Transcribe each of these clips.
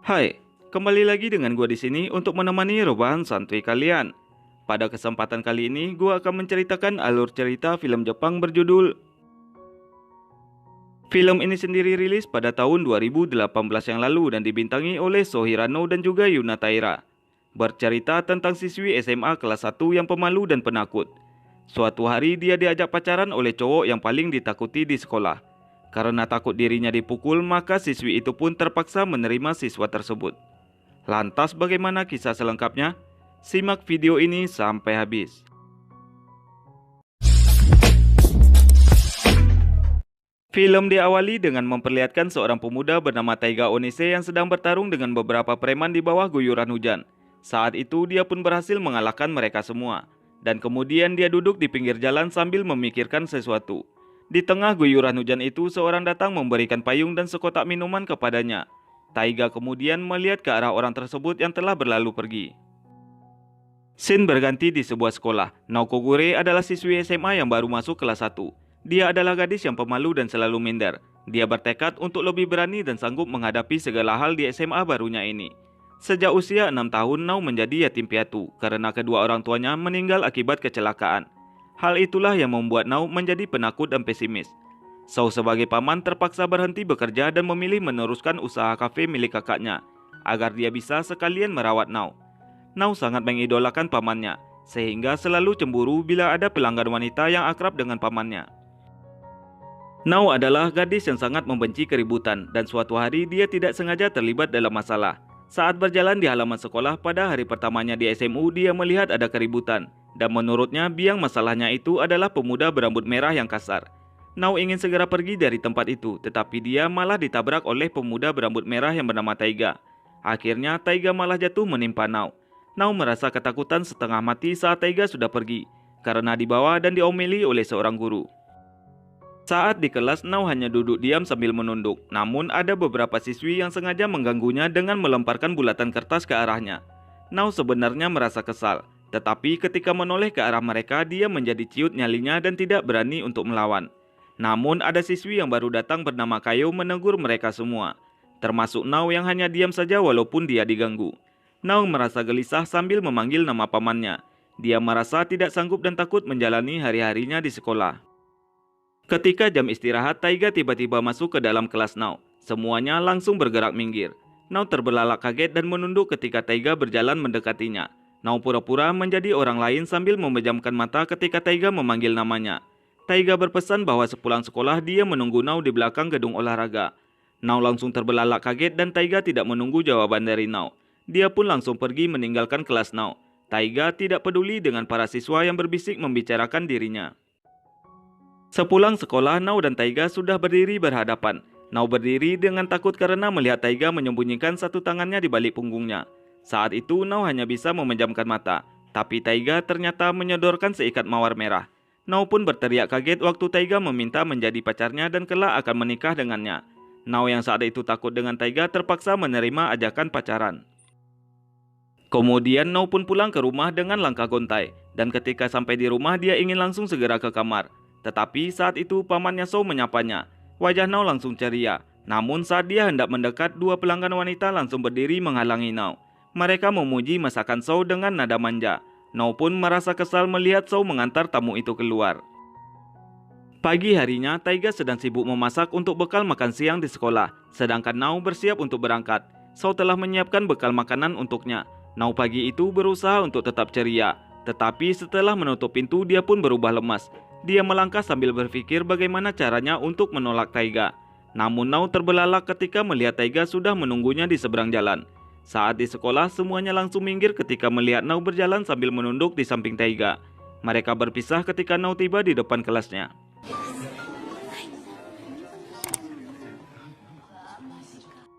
Hai, kembali lagi dengan gua di sini untuk menemani rebahan santuy kalian. Pada kesempatan kali ini, gua akan menceritakan alur cerita film Jepang berjudul. Film ini sendiri rilis pada tahun 2018 yang lalu dan dibintangi oleh Sohirano dan juga Yuna Taira. Bercerita tentang siswi SMA kelas 1 yang pemalu dan penakut. Suatu hari dia diajak pacaran oleh cowok yang paling ditakuti di sekolah. Karena takut dirinya dipukul, maka siswi itu pun terpaksa menerima siswa tersebut. Lantas bagaimana kisah selengkapnya? Simak video ini sampai habis. Film diawali dengan memperlihatkan seorang pemuda bernama Taiga Onise yang sedang bertarung dengan beberapa preman di bawah guyuran hujan. Saat itu dia pun berhasil mengalahkan mereka semua. Dan kemudian dia duduk di pinggir jalan sambil memikirkan sesuatu. Di tengah guyuran hujan itu seorang datang memberikan payung dan sekotak minuman kepadanya. Taiga kemudian melihat ke arah orang tersebut yang telah berlalu pergi. Scene berganti di sebuah sekolah. Naoko Gure adalah siswi SMA yang baru masuk kelas 1. Dia adalah gadis yang pemalu dan selalu minder. Dia bertekad untuk lebih berani dan sanggup menghadapi segala hal di SMA barunya ini. Sejak usia 6 tahun, Nau menjadi yatim piatu karena kedua orang tuanya meninggal akibat kecelakaan. Hal itulah yang membuat Nau menjadi penakut dan pesimis. Sou sebagai paman terpaksa berhenti bekerja dan memilih meneruskan usaha kafe milik kakaknya agar dia bisa sekalian merawat Nau. Nau sangat mengidolakan pamannya, sehingga selalu cemburu bila ada pelanggan wanita yang akrab dengan pamannya. Nau adalah gadis yang sangat membenci keributan dan suatu hari dia tidak sengaja terlibat dalam masalah. Saat berjalan di halaman sekolah pada hari pertamanya di SMU, dia melihat ada keributan dan menurutnya biang masalahnya itu adalah pemuda berambut merah yang kasar. Nau ingin segera pergi dari tempat itu, tetapi dia malah ditabrak oleh pemuda berambut merah yang bernama Taiga. Akhirnya Taiga malah jatuh menimpa Nau. Nau merasa ketakutan setengah mati saat Taiga sudah pergi karena dibawa dan diomeli oleh seorang guru. Saat di kelas, Nau hanya duduk diam sambil menunduk. Namun ada beberapa siswi yang sengaja mengganggunya dengan melemparkan bulatan kertas ke arahnya. Nau sebenarnya merasa kesal, tetapi ketika menoleh ke arah mereka, dia menjadi ciut nyalinya dan tidak berani untuk melawan. Namun ada siswi yang baru datang bernama Kayo menegur mereka semua, termasuk Nau yang hanya diam saja walaupun dia diganggu. Nau merasa gelisah sambil memanggil nama pamannya. Dia merasa tidak sanggup dan takut menjalani hari-harinya di sekolah. Ketika jam istirahat, Taiga tiba-tiba masuk ke dalam kelas Nau. Semuanya langsung bergerak minggir. Nau terbelalak kaget dan menunduk ketika Taiga berjalan mendekatinya. Nau pura-pura menjadi orang lain sambil memejamkan mata ketika Taiga memanggil namanya. Taiga berpesan bahwa sepulang sekolah dia menunggu Nau di belakang gedung olahraga. Nau langsung terbelalak kaget dan Taiga tidak menunggu jawaban dari Nau. Dia pun langsung pergi meninggalkan kelas Nau. Taiga tidak peduli dengan para siswa yang berbisik membicarakan dirinya. Sepulang sekolah, Nau dan Taiga sudah berdiri berhadapan. Nau berdiri dengan takut karena melihat Taiga menyembunyikan satu tangannya di balik punggungnya. Saat itu Nau hanya bisa memejamkan mata, tapi Taiga ternyata menyodorkan seikat mawar merah. Nau pun berteriak kaget waktu Taiga meminta menjadi pacarnya dan kelak akan menikah dengannya. Nau yang saat itu takut dengan Taiga terpaksa menerima ajakan pacaran. Kemudian Nau pun pulang ke rumah dengan langkah gontai, dan ketika sampai di rumah dia ingin langsung segera ke kamar. Tetapi saat itu pamannya Sou menyapanya. Wajah Nau langsung ceria. Namun saat dia hendak mendekat, dua pelanggan wanita langsung berdiri menghalangi Nau. Mereka memuji masakan Sou dengan nada manja. Nau pun merasa kesal melihat Sou mengantar tamu itu keluar. Pagi harinya, Taiga sedang sibuk memasak untuk bekal makan siang di sekolah. Sedangkan Nau bersiap untuk berangkat. Sou telah menyiapkan bekal makanan untuknya. Nau pagi itu berusaha untuk tetap ceria. Tetapi setelah menutup pintu, dia pun berubah lemas. Dia melangkah sambil berpikir bagaimana caranya untuk menolak Taiga. Namun Nau terbelalak ketika melihat Taiga sudah menunggunya di seberang jalan. Saat di sekolah, semuanya langsung minggir ketika melihat Nau berjalan sambil menunduk di samping Taiga. Mereka berpisah ketika Nau tiba di depan kelasnya.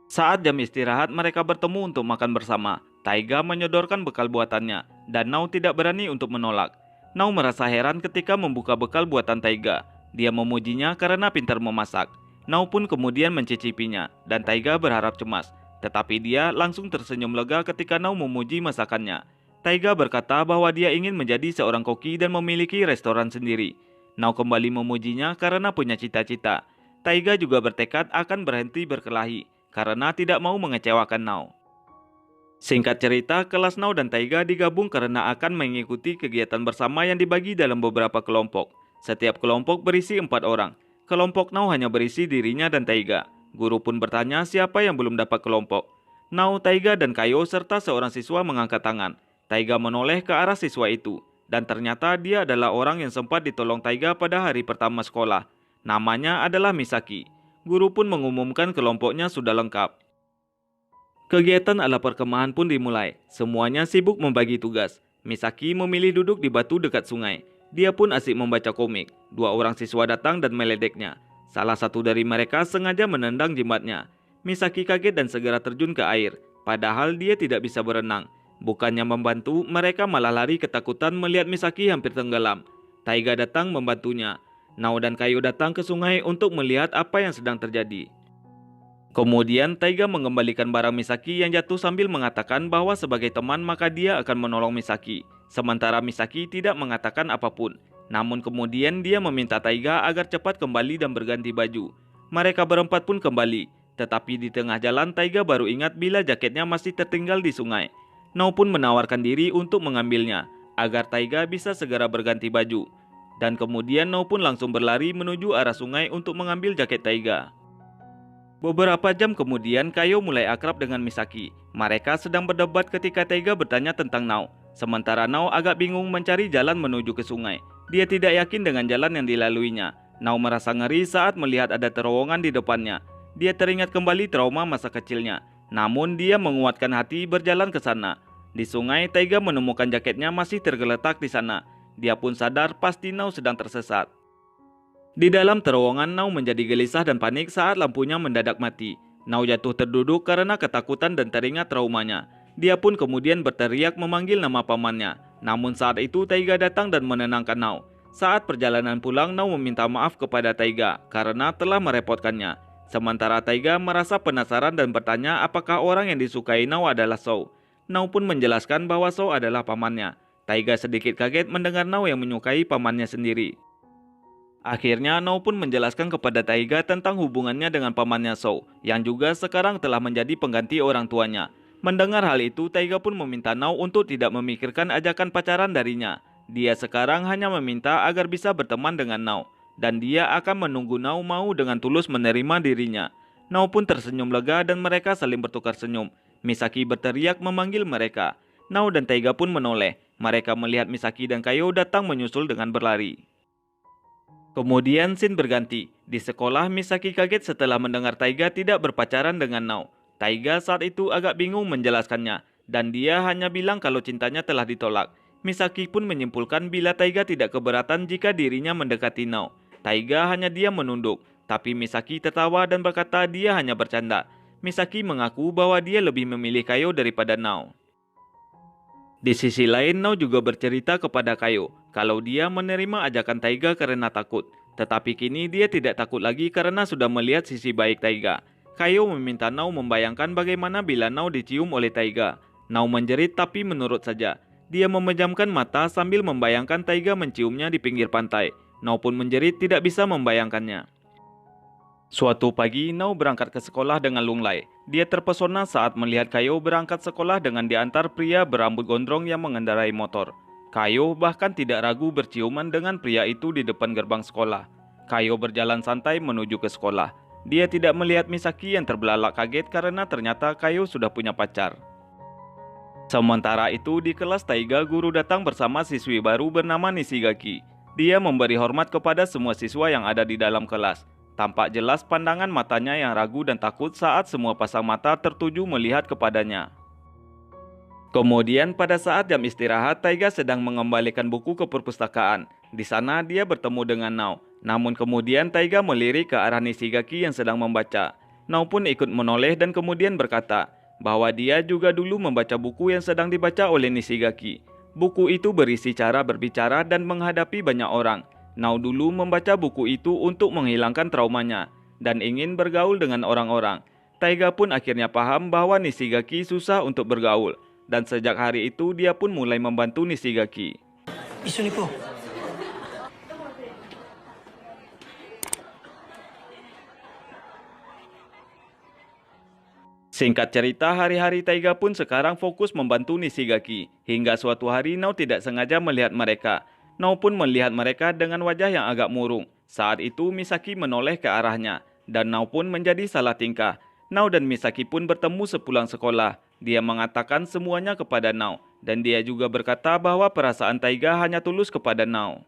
Saat jam istirahat, mereka bertemu untuk makan bersama. Taiga menyodorkan bekal buatannya, dan Nau tidak berani untuk menolak. Nau merasa heran ketika membuka bekal buatan Taiga. Dia memujinya karena pintar memasak. Nau pun kemudian mencicipinya, dan Taiga berharap cemas. Tetapi dia langsung tersenyum lega ketika Nau memuji masakannya. Taiga berkata bahwa dia ingin menjadi seorang koki dan memiliki restoran sendiri. Nau kembali memujinya karena punya cita-cita. Taiga juga bertekad akan berhenti berkelahi karena tidak mau mengecewakan Nau. Singkat cerita, kelas Nao dan Taiga digabung karena akan mengikuti kegiatan bersama yang dibagi dalam beberapa kelompok. Setiap kelompok berisi 4 orang. Kelompok Nao hanya berisi dirinya dan Taiga. Guru pun bertanya siapa yang belum dapat kelompok. Nao, Taiga, dan Kayo serta seorang siswa mengangkat tangan. Taiga menoleh ke arah siswa itu. Dan ternyata dia adalah orang yang sempat ditolong Taiga pada hari pertama sekolah. Namanya adalah Misaki. Guru pun mengumumkan kelompoknya sudah lengkap. Kegiatan ala perkemahan pun dimulai. Semuanya sibuk membagi tugas. Misaki memilih duduk di batu dekat sungai. Dia pun asik membaca komik. 2 orang siswa datang dan meledeknya. Salah satu dari mereka sengaja menendang jimatnya. Misaki kaget dan segera terjun ke air. Padahal dia tidak bisa berenang. Bukannya membantu, mereka malah lari ketakutan melihat Misaki hampir tenggelam. Taiga datang membantunya. Nao dan Kayo datang ke sungai untuk melihat apa yang sedang terjadi. Kemudian Taiga mengembalikan barang Misaki yang jatuh sambil mengatakan bahwa sebagai teman maka dia akan menolong Misaki. Sementara Misaki tidak mengatakan apapun. Namun kemudian dia meminta Taiga agar cepat kembali dan berganti baju. Mereka berempat pun kembali. Tetapi di tengah jalan Taiga baru ingat bila jaketnya masih tertinggal di sungai. Nao pun menawarkan diri untuk mengambilnya, agar Taiga bisa segera berganti baju. Dan kemudian Nao pun langsung berlari menuju arah sungai untuk mengambil jaket Taiga. Beberapa jam kemudian Kayo mulai akrab dengan Misaki. Mereka sedang berdebat ketika Taiga bertanya tentang Nao. Sementara Nao agak bingung mencari jalan menuju ke sungai. Dia tidak yakin dengan jalan yang dilaluinya. Nao merasa ngeri saat melihat ada terowongan di depannya. Dia teringat kembali trauma masa kecilnya. Namun dia menguatkan hati berjalan ke sana. Di sungai, Taiga menemukan jaketnya masih tergeletak di sana. Dia pun sadar pasti Nao sedang tersesat. Di dalam terowongan, Nao menjadi gelisah dan panik saat lampunya mendadak mati. Nao jatuh terduduk karena ketakutan dan teringat traumanya. Dia pun kemudian berteriak memanggil nama pamannya. Namun saat itu Taiga datang dan menenangkan Nao. Saat perjalanan pulang, Nao meminta maaf kepada Taiga karena telah merepotkannya. Sementara Taiga merasa penasaran dan bertanya apakah orang yang disukai Nao adalah Shou. Nao pun menjelaskan bahwa Shou adalah pamannya. Taiga sedikit kaget mendengar Nao yang menyukai pamannya sendiri. Akhirnya Nao pun menjelaskan kepada Taiga tentang hubungannya dengan pamannya Shou, yang juga sekarang telah menjadi pengganti orang tuanya. Mendengar hal itu, Taiga pun meminta Nao untuk tidak memikirkan ajakan pacaran darinya. Dia sekarang hanya meminta agar bisa berteman dengan Nao. Dan dia akan menunggu Nao mau dengan tulus menerima dirinya. Nao pun tersenyum lega dan mereka saling bertukar senyum. Misaki berteriak memanggil mereka. Nao dan Taiga pun menoleh. Mereka melihat Misaki dan Kayo datang menyusul dengan berlari. Kemudian scene berganti. Di sekolah, Misaki kaget setelah mendengar Taiga tidak berpacaran dengan Nao. Taiga saat itu agak bingung menjelaskannya. Dan dia hanya bilang kalau cintanya telah ditolak. Misaki pun menyimpulkan bila Taiga tidak keberatan jika dirinya mendekati Nao. Taiga hanya diam menunduk, tapi Misaki tertawa dan berkata dia hanya bercanda. Misaki mengaku bahwa dia lebih memilih Kayo daripada Nao. Di sisi lain, Nao juga bercerita kepada Kayo kalau dia menerima ajakan Taiga karena takut. Tetapi kini dia tidak takut lagi karena sudah melihat sisi baik Taiga. Kayo meminta Nao membayangkan bagaimana bila Nao dicium oleh Taiga. Nao menjerit tapi menurut saja. Dia memejamkan mata sambil membayangkan Taiga menciumnya di pinggir pantai. Nao pun menjerit tidak bisa membayangkannya. Suatu pagi, Nao berangkat ke sekolah dengan lunglai. Dia terpesona saat melihat Kayo berangkat sekolah dengan diantar pria berambut gondrong yang mengendarai motor. Kayo bahkan tidak ragu berciuman dengan pria itu di depan gerbang sekolah. Kayo berjalan santai menuju ke sekolah. Dia tidak melihat Misaki yang terbelalak kaget karena ternyata Kayo sudah punya pacar. Sementara itu di kelas Taiga, guru datang bersama siswi baru bernama Nishigaki. Dia memberi hormat kepada semua siswa yang ada di dalam kelas. Tampak jelas pandangan matanya yang ragu dan takut saat semua pasang mata tertuju melihat kepadanya. Kemudian pada saat jam istirahat, Taiga sedang mengembalikan buku ke perpustakaan. Di sana dia bertemu dengan Nao. Namun kemudian Taiga melirik ke arah Nishigaki yang sedang membaca. Nao pun ikut menoleh dan kemudian berkata bahwa dia juga dulu membaca buku yang sedang dibaca oleh Nishigaki. Buku itu berisi cara berbicara dan menghadapi banyak orang. Nao dulu membaca buku itu untuk menghilangkan traumanya dan ingin bergaul dengan orang-orang. Taiga pun akhirnya paham bahwa Nishigaki susah untuk bergaul. Dan sejak hari itu dia pun mulai membantu Nishigaki. Singkat cerita, hari-hari Taiga pun sekarang fokus membantu Nishigaki. Hingga suatu hari Nao tidak sengaja melihat mereka. Nao pun melihat mereka dengan wajah yang agak murung. Saat itu Misaki menoleh ke arahnya. Dan Nao pun menjadi salah tingkah. Nao dan Misaki pun bertemu sepulang sekolah. Dia mengatakan semuanya kepada Nao. Dan dia juga berkata bahwa perasaan Taiga hanya tulus kepada Nao.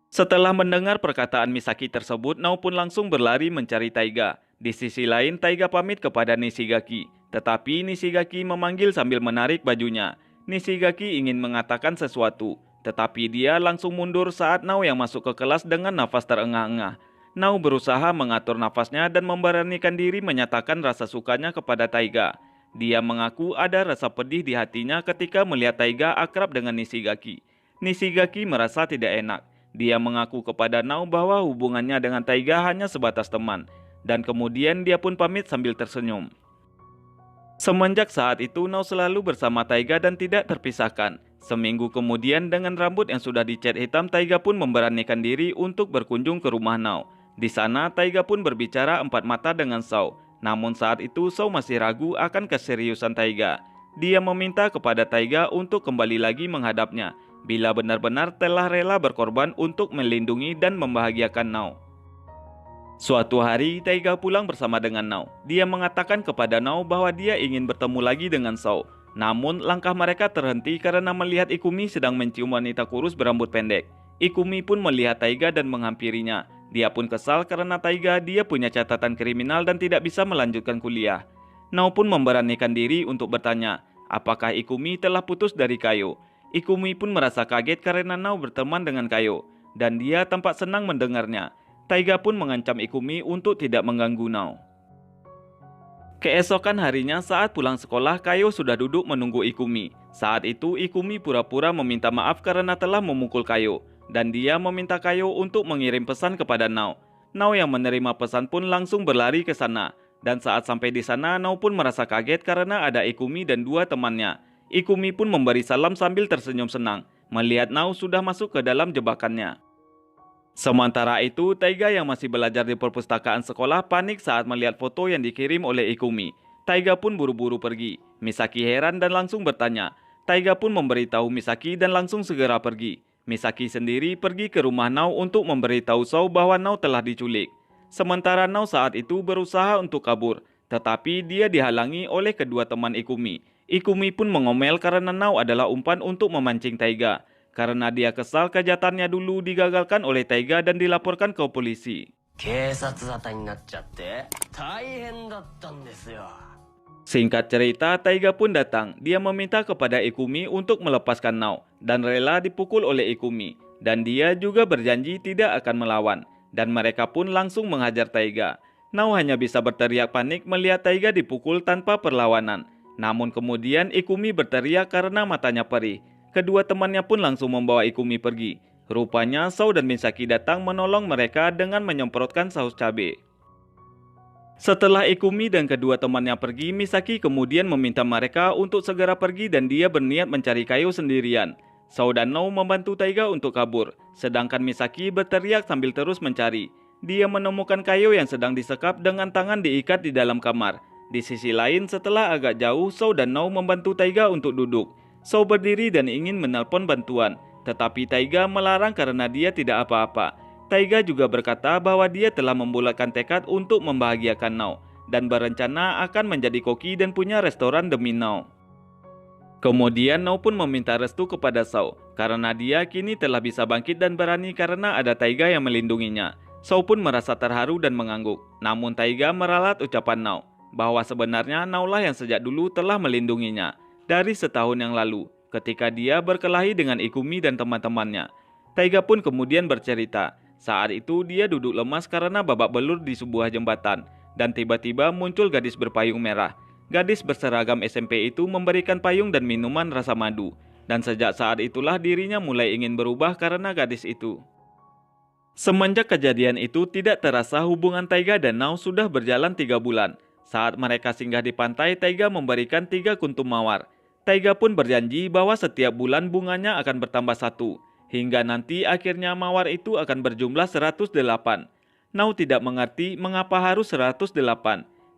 Setelah mendengar perkataan Misaki tersebut, Nao pun langsung berlari mencari Taiga. Di sisi lain, Taiga pamit kepada Nishigaki. Tetapi Nishigaki memanggil sambil menarik bajunya. Nishigaki ingin mengatakan sesuatu. Tetapi dia langsung mundur saat Nao yang masuk ke kelas dengan nafas terengah-engah. Nao berusaha mengatur nafasnya dan memberanikan diri menyatakan rasa sukanya kepada Taiga. Dia mengaku ada rasa pedih di hatinya ketika melihat Taiga akrab dengan Nishigaki. Nishigaki merasa tidak enak. Dia mengaku kepada Nao bahwa hubungannya dengan Taiga hanya sebatas teman. Dan kemudian dia pun pamit sambil tersenyum. Semenjak saat itu Nao selalu bersama Taiga dan tidak terpisahkan. Seminggu kemudian dengan rambut yang sudah dicat hitam, Taiga pun memberanikan diri untuk berkunjung ke rumah Nao. Di sana Taiga pun berbicara empat mata dengan Shou. Namun saat itu Shou masih ragu akan keseriusan Taiga. Dia meminta kepada Taiga untuk kembali lagi menghadapnya. Bila benar-benar telah rela berkorban untuk melindungi dan membahagiakan Nao. Suatu hari, Taiga pulang bersama dengan Nao. Dia mengatakan kepada Nao bahwa dia ingin bertemu lagi dengan Shou. Namun, langkah mereka terhenti karena melihat Ikumi sedang mencium wanita kurus berambut pendek. Ikumi pun melihat Taiga dan menghampirinya. Dia pun kesal karena Taiga dia punya catatan kriminal dan tidak bisa melanjutkan kuliah. Nao pun memberanikan diri untuk bertanya, apakah Ikumi telah putus dari Kayo. Ikumi pun merasa kaget karena Nao berteman dengan Kayo. Dan dia tampak senang mendengarnya. Taiga pun mengancam Ikumi untuk tidak mengganggu Nao. Keesokan harinya saat pulang sekolah, Kayo sudah duduk menunggu Ikumi. Saat itu Ikumi pura-pura meminta maaf karena telah memukul Kayo. Dan dia meminta Kayo untuk mengirim pesan kepada Nao. Nao yang menerima pesan pun langsung berlari ke sana. Dan saat sampai di sana, Nao pun merasa kaget karena ada Ikumi dan dua temannya. Ikumi pun memberi salam sambil tersenyum senang, melihat Nao sudah masuk ke dalam jebakannya. Sementara itu, Taiga yang masih belajar di perpustakaan sekolah panik saat melihat foto yang dikirim oleh Ikumi. Taiga pun buru-buru pergi. Misaki heran dan langsung bertanya. Taiga pun memberitahu Misaki dan langsung segera pergi. Misaki sendiri pergi ke rumah Nao untuk memberitahu Shou bahwa Nao telah diculik. Sementara Nao saat itu berusaha untuk kabur, tetapi dia dihalangi oleh kedua teman Ikumi. Ikumi pun mengomel karena Nao adalah umpan untuk memancing Taiga. Karena dia kesal kejahatannya dulu digagalkan oleh Taiga dan dilaporkan ke polisi. Singkat cerita, Taiga pun datang. Dia meminta kepada Ikumi untuk melepaskan Nao dan rela dipukul oleh Ikumi. Dan dia juga berjanji tidak akan melawan. Dan mereka pun langsung menghajar Taiga. Nao hanya bisa berteriak panik melihat Taiga dipukul tanpa perlawanan. Namun kemudian Ikumi berteriak karena matanya perih. Kedua temannya pun langsung membawa Ikumi pergi. Rupanya Shou dan Misaki datang menolong mereka dengan menyemprotkan saus cabai. Setelah Ikumi dan kedua temannya pergi, Misaki kemudian meminta mereka untuk segera pergi dan dia berniat mencari Kayo sendirian. Shou dan Nao membantu Taiga untuk kabur, sedangkan Misaki berteriak sambil terus mencari. Dia menemukan Kayo yang sedang disekap dengan tangan diikat di dalam kamar. Di sisi lain, setelah agak jauh, Shou dan Nao membantu Taiga untuk duduk. Shou berdiri dan ingin menelpon bantuan, tetapi Taiga melarang karena dia tidak apa-apa. Taiga juga berkata bahwa dia telah membulatkan tekad untuk membahagiakan Nao dan berencana akan menjadi koki dan punya restoran demi Nao. Kemudian Nao pun meminta restu kepada Shou karena dia kini telah bisa bangkit dan berani karena ada Taiga yang melindunginya. Shou pun merasa terharu dan mengangguk. Namun Taiga meralat ucapan Nao bahwa sebenarnya Nao lah yang sejak dulu telah melindunginya. Dari setahun yang lalu, ketika dia berkelahi dengan Ikumi dan teman-temannya. Taiga pun kemudian bercerita, saat itu dia duduk lemas karena babak belur di sebuah jembatan, dan tiba-tiba muncul gadis berpayung merah. Gadis berseragam SMP itu memberikan payung dan minuman rasa madu, dan sejak saat itulah dirinya mulai ingin berubah karena gadis itu. Semenjak kejadian itu, tidak terasa hubungan Taiga dan Nao sudah berjalan 3 bulan. Saat mereka singgah di pantai, Taiga memberikan 3 kuntum mawar. Taiga pun berjanji bahwa setiap bulan bunganya akan bertambah 1, hingga nanti akhirnya mawar itu akan berjumlah 108. Nao tidak mengerti mengapa harus 108.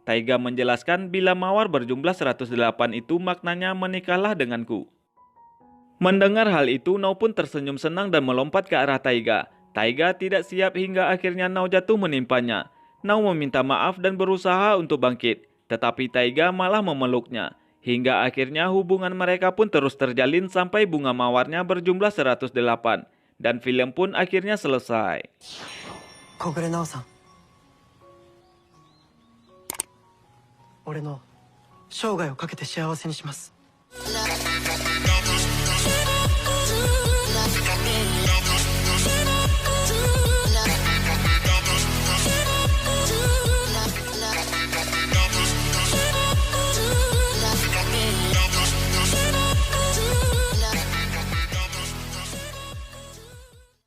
Taiga menjelaskan bila mawar berjumlah 108 itu maknanya menikahlah denganku. Mendengar hal itu, Nao pun tersenyum senang dan melompat ke arah Taiga. Taiga tidak siap hingga akhirnya Nao jatuh menimpanya. Nao meminta maaf dan berusaha untuk bangkit, tetapi Taiga malah memeluknya. Hingga akhirnya hubungan mereka pun terus terjalin sampai bunga mawarnya berjumlah 108. Dan film pun akhirnya selesai. Kogure Nao-san. 俺の生涯をかけて幸せにします。